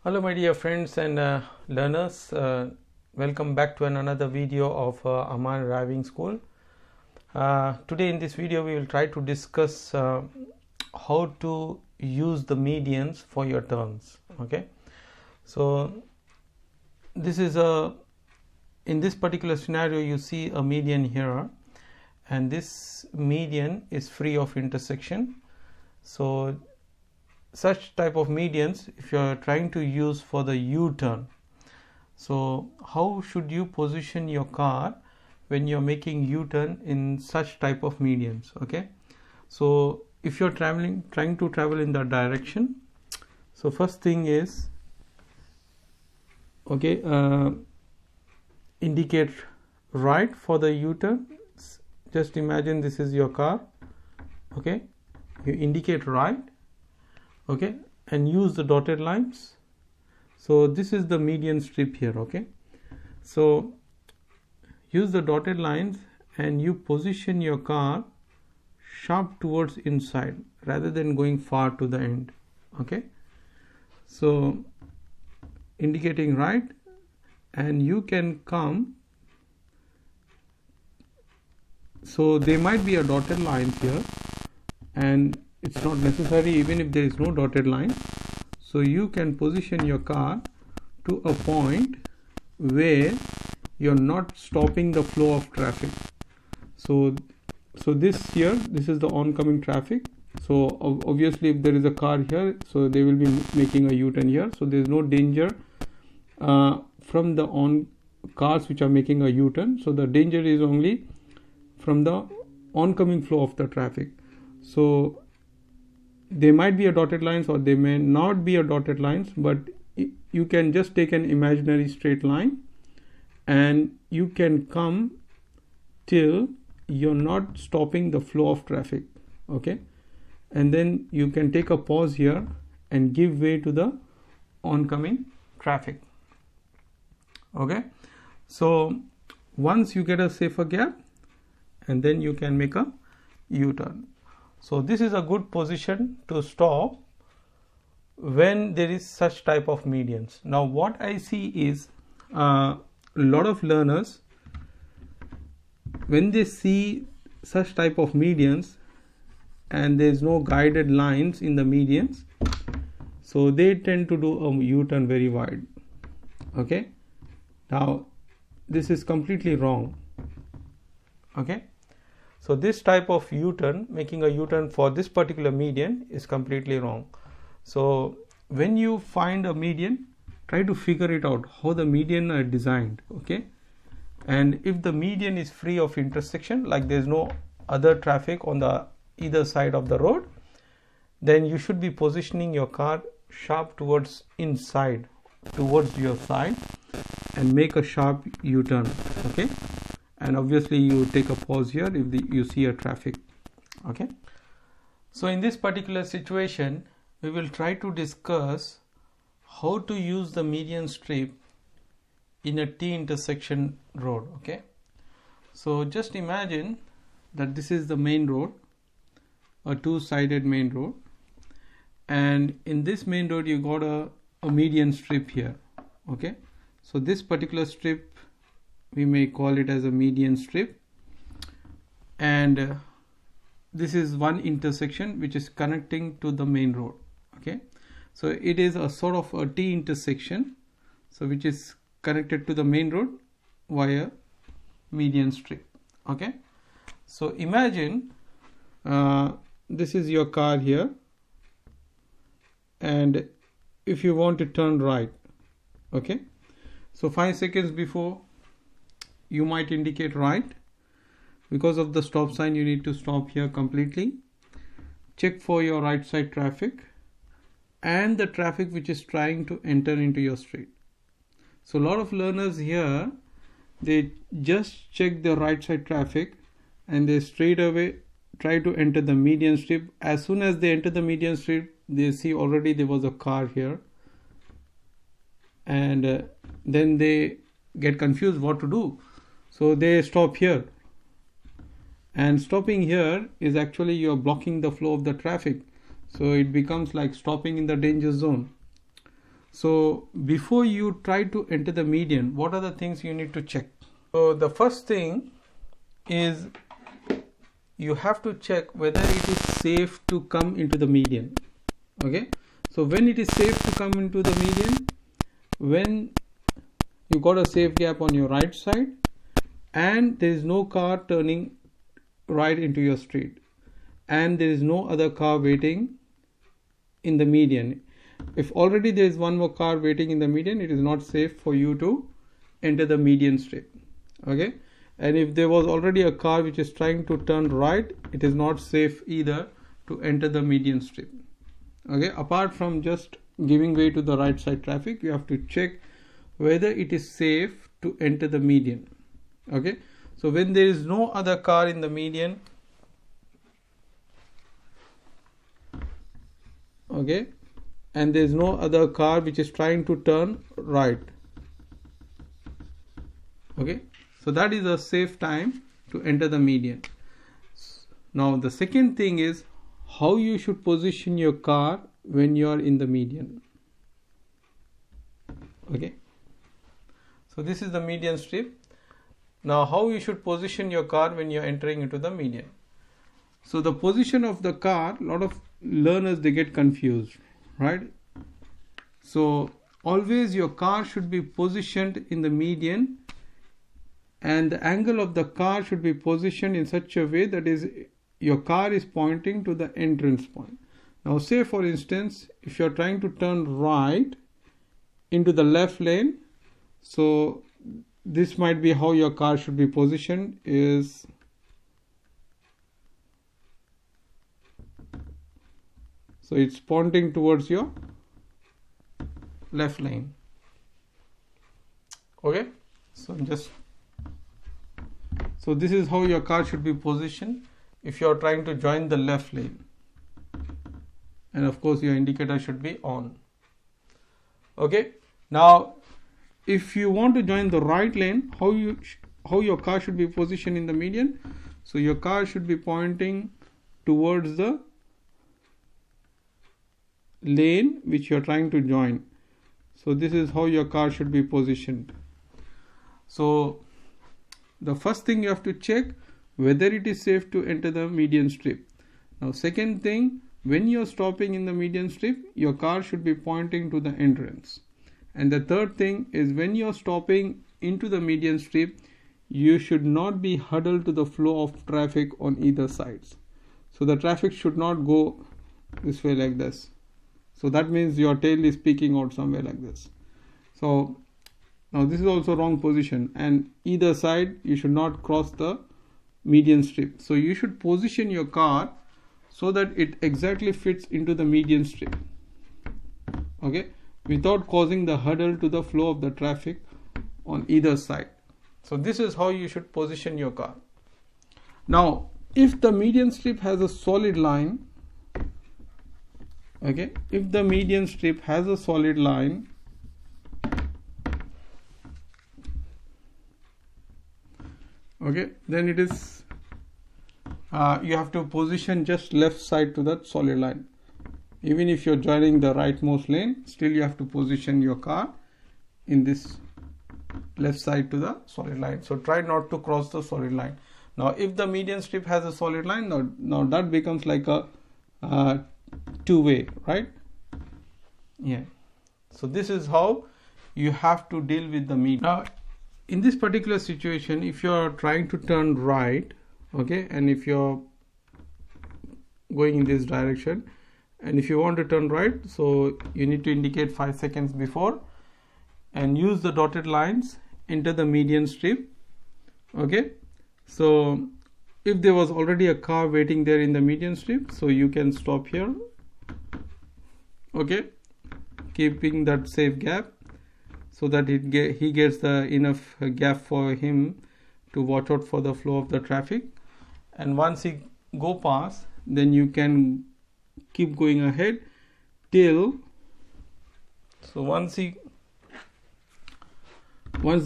Hello my dear friends and learners, welcome back to another video of Amaan Driving School. Today in this video we will try to discuss how to use the medians for your turns. Okay, so this is in this particular scenario you see a median here, and this median is free of intersection. So such type of medians if you are trying to use for the U-turn, so how should you position your car when you're making U-turn in such type of medians? Okay, so if you're trying to travel in that direction, so first thing is, okay, indicate right for the U-turn. Just imagine this is your car. Okay, you indicate right. Okay, and use the dotted lines. So this is the median strip here. Okay, so use the dotted lines and you position your car sharp towards inside rather than going far to the end. Okay, so indicating right, and you can come, so there might be a dotted line here, and it's not necessary even if there is no dotted line. So you can position your car to a point where you're not stopping the flow of traffic. So this here, this is the oncoming traffic. So obviously if there is a car here, so they will be making a U-turn here. So there is no danger from the cars which are making a U-turn. So the danger is only from the oncoming flow of the traffic. So there might be a dotted lines or there may not be a dotted lines, but you can just take an imaginary straight line and you can come till you're not stopping the flow of traffic. Okay, and then you can take a pause here and give way to the oncoming traffic. Okay, so once you get a safer gap, and then you can make a U-turn. So this is a good position to stop when there is such type of medians. Now what I see is a lot of learners, when they see such type of medians and there is no guided lines in the medians, so they tend to do a U-turn very wide. Okay, now this is completely wrong. Okay, so this type of U-turn, making a U-turn for this particular median, is completely wrong. So when you find a median, try to figure it out how the median are designed. Okay, and if the median is free of intersection, like there's no other traffic on the either side of the road, then you should be positioning your car sharp towards inside, towards your side, and make a sharp U-turn. Okay, and obviously you take a pause here if you see a traffic. Okay, so in this particular situation we will try to discuss how to use the median strip in a T intersection road. Okay, so just imagine that this is the main road, a two-sided main road, and in this main road you got a median strip here. Okay, so this particular strip we may call it as a median strip, and this is one intersection which is connecting to the main road. Okay, so it is a sort of a T intersection, so which is connected to the main road via median strip. Okay, so imagine this is your car here, and if you want to turn right, okay, so 5 seconds before you might indicate right. Because of the stop sign you need to stop here completely. Check for your right side traffic and the traffic which is trying to enter into your street. So a lot of learners here, they just check the right side traffic and they straight away try to enter the median strip. As soon as they enter the median strip, they see already there was a car here, and then they get confused what to do. So they stop here, and stopping here is actually you're blocking the flow of the traffic. So it becomes like stopping in the danger zone. So before you try to enter the median, what are the things you need to check? So the first thing is you have to check whether it is safe to come into the median. Okay, so when it is safe to come into the median, when you got a safe gap on your right side and there is no car turning right into your street and there is no other car waiting in the median. If already there is one more car waiting in the median, it is not safe for you to enter the median strip. Okay, and if there was already a car which is trying to turn right, it is not safe either to enter the median strip. Okay, apart from just giving way to the right side traffic, you have to check whether it is safe to enter the median. Okay, so when there is no other car in the median, okay, and there is no other car which is trying to turn right, okay, so that is a safe time to enter the median. Now the second thing is how you should position your car when you are in the median. Okay, so this is the median strip. Now how you should position your car when you are entering into the median. So the position of the car, a lot of learners, they get confused, right? So always your car should be positioned in the median and the angle of the car should be positioned in such a way that is your car is pointing to the entrance point. Now say for instance, if you are trying to turn right into the left lane, so this might be how your car should be positioned, is so it's pointing towards your left lane. Okay, so this is how your car should be positioned if you are trying to join the left lane, and of course your indicator should be on. Okay, now if you want to join the right lane, how your car should be positioned in the median. So your car should be pointing towards the lane which you are trying to join. So this is how your car should be positioned. So the first thing you have to check whether it is safe to enter the median strip. Now second thing, when you are stopping in the median strip, your car should be pointing to the entrance. And the third thing is when you are stopping into the median strip, you should not be huddled to the flow of traffic on either sides. So the traffic should not go this way like this. So that means your tail is peeking out somewhere like this. So now this is also wrong position, and either side you should not cross the median strip. So you should position your car so that it exactly fits into the median strip, okay, without causing the huddle to the flow of the traffic on either side. So this is how you should position your car. Now if the median strip has a solid line, okay, if the median strip has a solid line, okay, then it is you have to position just left side to that solid line. Even if you're joining the rightmost lane, still you have to position your car in this left side to the solid line. So try not to cross the solid line. Now if the median strip has a solid line, now that becomes like a two-way, right? Yeah, so this is how you have to deal with the median. Now in this particular situation, if you are trying to turn right, okay, and if you're going in this direction, and if you want to turn right, so you need to indicate 5 seconds before and use the dotted lines, enter the median strip. Okay, so if there was already a car waiting there in the median strip, so you can stop here, okay, keeping that safe gap so that he gets the enough gap for him to watch out for the flow of the traffic. And once he go past, then you can keep going ahead till, so once the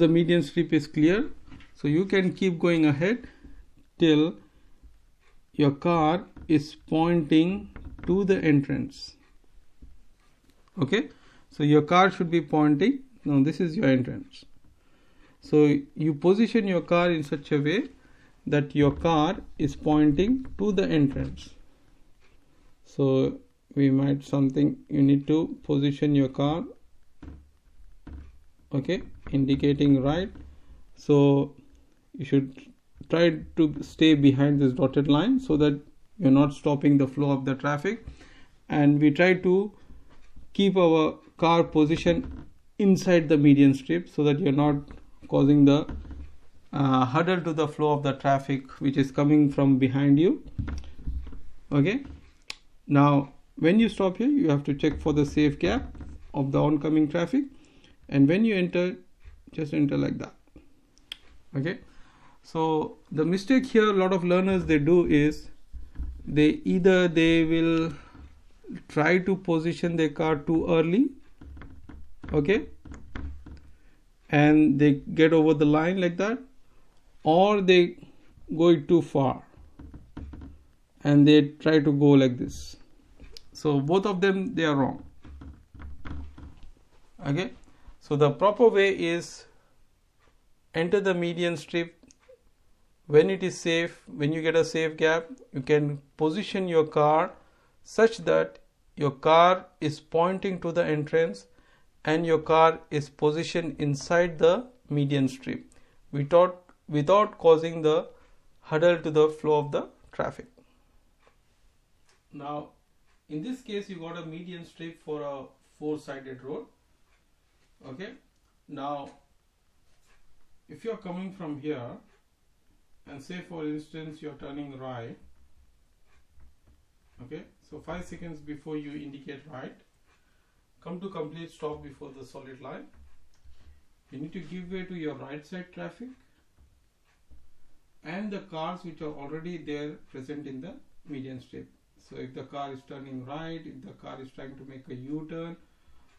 median strip is clear, so you can keep going ahead till your car is pointing to the entrance. Okay, So your car should be pointing. Now this is your entrance. So you position your car in such a way that your car is pointing to the entrance. So we might something, you need to position your car, okay, indicating right. So you should try to stay behind this dotted line so that you're not stopping the flow of the traffic, and we try to keep our car position inside the median strip so that you're not causing the hurdle to the flow of the traffic which is coming from behind you. Okay, now when you stop here, you have to check for the safe gap of the oncoming traffic, and when you enter, just enter like that. Okay, so the mistake here a lot of learners they do is they will try to position their car too early, okay, and they get over the line like that, or they go too far and they try to go like this. So both of them, they are wrong. Okay, so the proper way is enter the median strip when it is safe. When you get a safe gap, you can position your car such that your car is pointing to the entrance and your car is positioned inside the median strip without causing the hurdle to the flow of the traffic. Now in this case, you got a median strip for a four-sided road. Okay, now if you are coming from here and say for instance you are turning right, okay, so 5 seconds before you indicate right, come to complete stop before the solid line. You need to give way to your right side traffic and the cars which are already there present in the median strip. So if the car is turning right, if the car is trying to make a U-turn,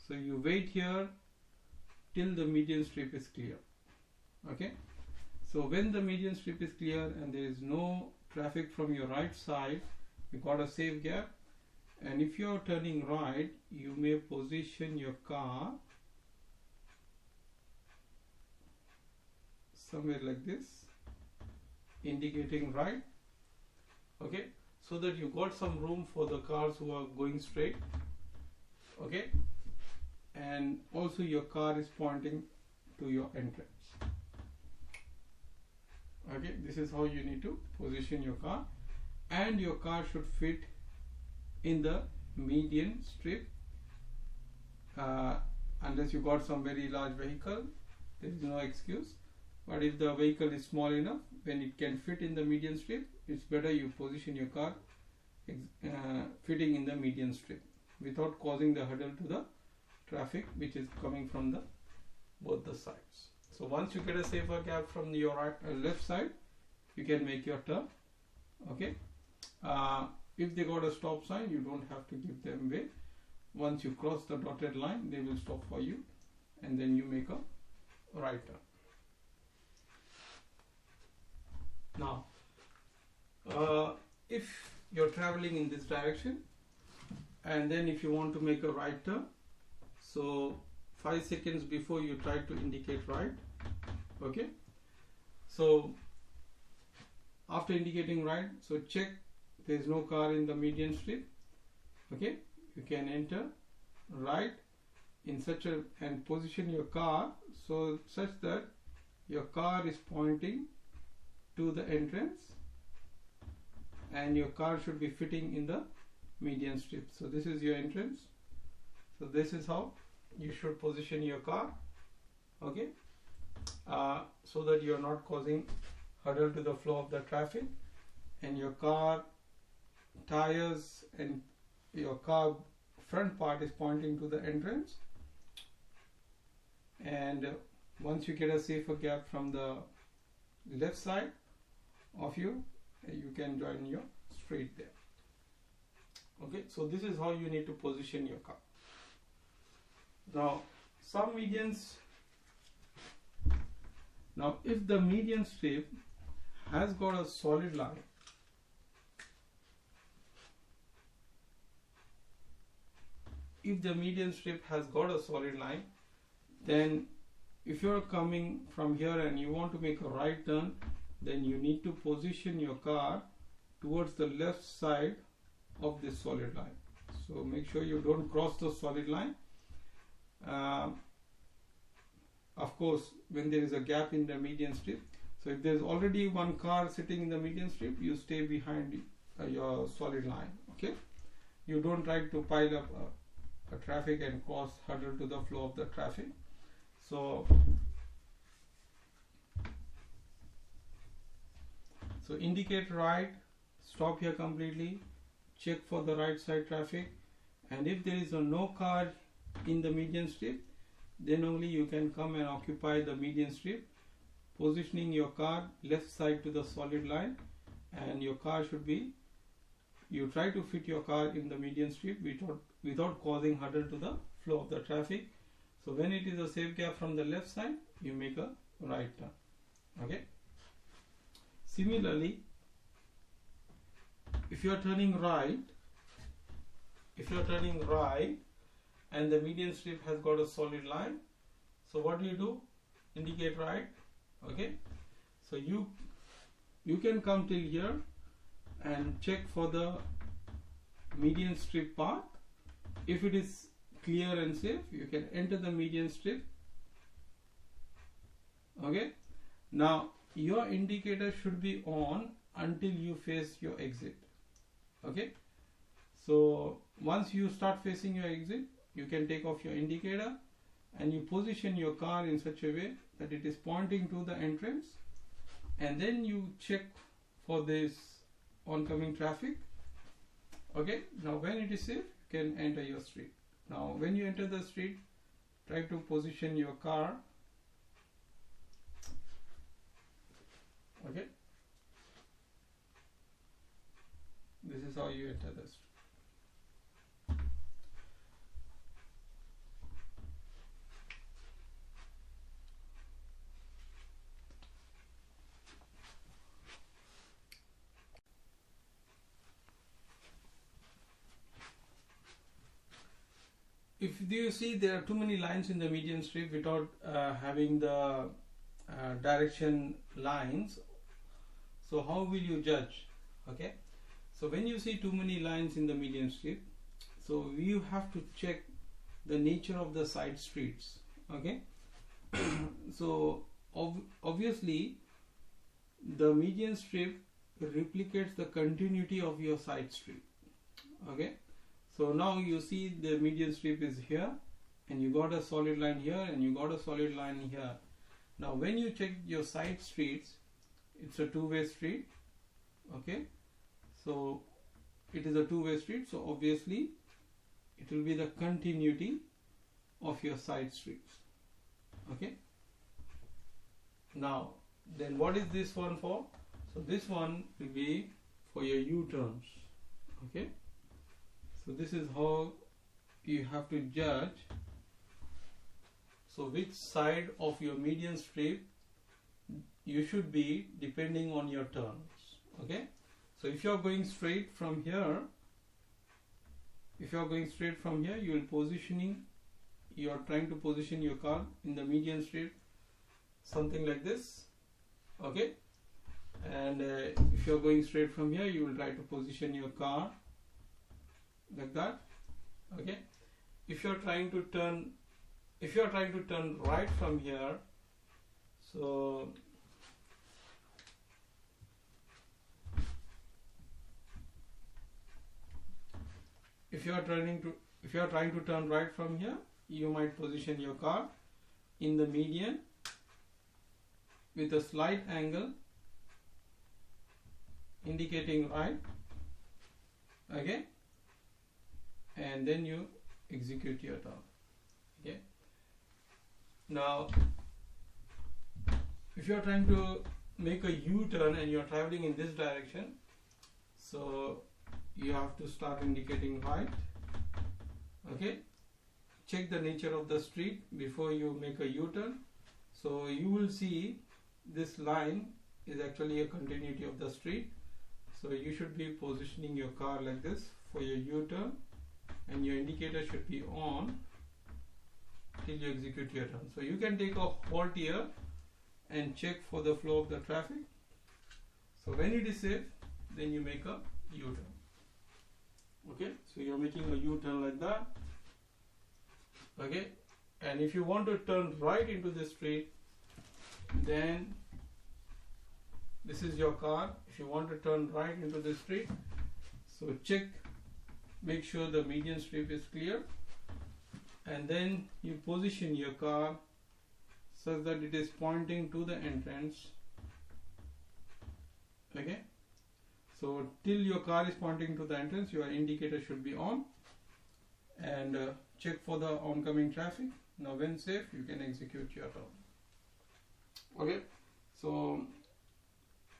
so you wait here till the median strip is clear. Okay, so when the median strip is clear and there is no traffic from your right side, you got a safe gap, and if you are turning right, you may position your car somewhere like this, indicating right. Okay, so that you got some room for the cars who are going straight. Okay, and also your car is pointing to your entrance. Okay, this is how you need to position your car, and your car should fit in the median strip. Unless you got some very large vehicle, there is no excuse. But if the vehicle is small enough, when it can fit in the median strip, it's better you position your car fitting in the median strip without causing the hurdle to the traffic which is coming from the both the sides. So once you get a safer gap from your left side, you can make your turn. Okay, if they got a stop sign, you don't have to give them way. Once you cross the dotted line, they will stop for you, and then you make a right turn. Now if you're traveling in this direction and then if you want to make a right turn, so 5 seconds before you try to indicate right. Okay, so after indicating right, so check there is no car in the median strip. Okay, you can enter right in such a and position your car so such that your car is pointing to the entrance and your car should be fitting in the median strip. So this is your entrance, so this is how you should position your car. Okay, so that you are not causing hurdle to the flow of the traffic, and your car tires and your car front part is pointing to the entrance. And once you get a safer gap from the left side of you, you can join your straight there. Okay, so this is how you need to position your car. Now some medians, now if the median strip has got a solid line, if the median strip has got a solid line, then if you're coming from here and you want to make a right turn, then you need to position your car towards the left side of this solid line. So make sure you don't cross the solid line. Of course, when there is a gap in the median strip, so if there's already one car sitting in the median strip, you stay behind your solid line. Okay, you don't try to pile up a traffic and cause hurdle to the flow of the traffic. So indicate right, stop here completely, check for the right side traffic, and if there is no car in the median strip, then only you can come and occupy the median strip, positioning your car left side to the solid line, and your car should be, you try to fit your car in the median strip without causing hurdle to the flow of the traffic. So when it is a safe gap from the left side, you make a right turn. Okay. Similarly, if you are turning right, and the median strip has got a solid line, so what do? Indicate right. Okay, so you can come till here and check for the median strip path. If it is clear and safe, you can enter the median strip. Okay, now your indicator should be on until you face your exit. Okay, so once you start facing your exit, you can take off your indicator and you position your car in such a way that it is pointing to the entrance, and then you check for this oncoming traffic. Okay, now when it is safe, you can enter your street. Now when you enter the street, try to position your car. Okay, this is how you enter the street. If you see there are too many lines in the median strip without having the direction lines, so how will you judge? Okay, so when you see too many lines in the median strip, so you have to check the nature of the side streets. Okay, so obviously the median strip replicates the continuity of your side street. Okay, so now you see the median strip is here, and you got a solid line here, and you got a solid line here. Now when you check your side streets, it's a two-way street. Okay, so it is a two-way street, so obviously it will be the continuity of your side streets. Okay, now then what is this one for? So this one will be for your U-turns. Okay, so this is how you have to judge, so which side of your median strip you should be depending on your turns. Okay, so if you are going straight from here, you are trying to position your car in the median strip something like this. Okay, and if you are going straight from here, you will try to position your car like that. Okay, if you are trying to turn right from here, so if you are trying to turn right from here, you might position your car in the median with a slight angle indicating right. Okay, and then you execute your turn. Okay, now if you are trying to make a U-turn and you are traveling in this direction, so you have to start indicating right. Okay, check the nature of the street before you make a U-turn. So you will see this line is actually a continuity of the street, so you should be positioning your car like this for your U-turn. and your indicator should be on till you execute your turn. So you can take a halt here and check for the flow of the traffic. So when it is safe, then you make a U-turn. Okay, so you're making a U-turn like that. Okay, and if you want to turn right into the street, then this is your car. If you want to turn right into the street, so check, make sure the median strip is clear, and then you position your car such that it is pointing to the entrance. Okay, so till your car is pointing to the entrance, your indicator should be on, and check for the oncoming traffic. Now when safe, you can execute your turn. Okay, so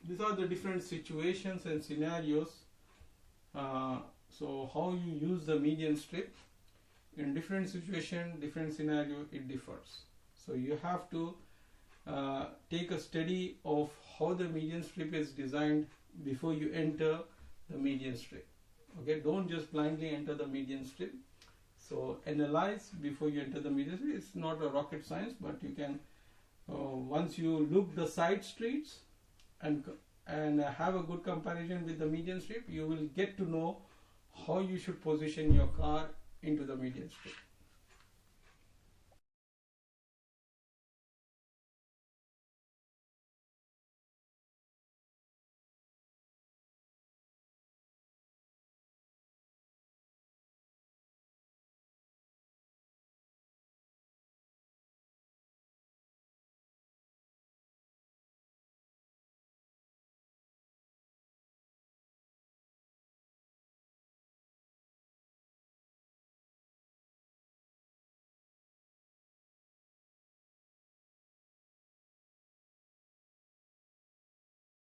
these are the different situations and scenarios. So how you use the median strip in different situation, different scenario, it differs. So you have to take a study of how the median strip is designed before you enter the median strip. Okay, don't just blindly enter the median strip. So analyze before you enter the median strip. It's not a rocket science, but you can once you look the side streets and have a good comparison with the median strip, you will get to know how you should position your car into the median strip.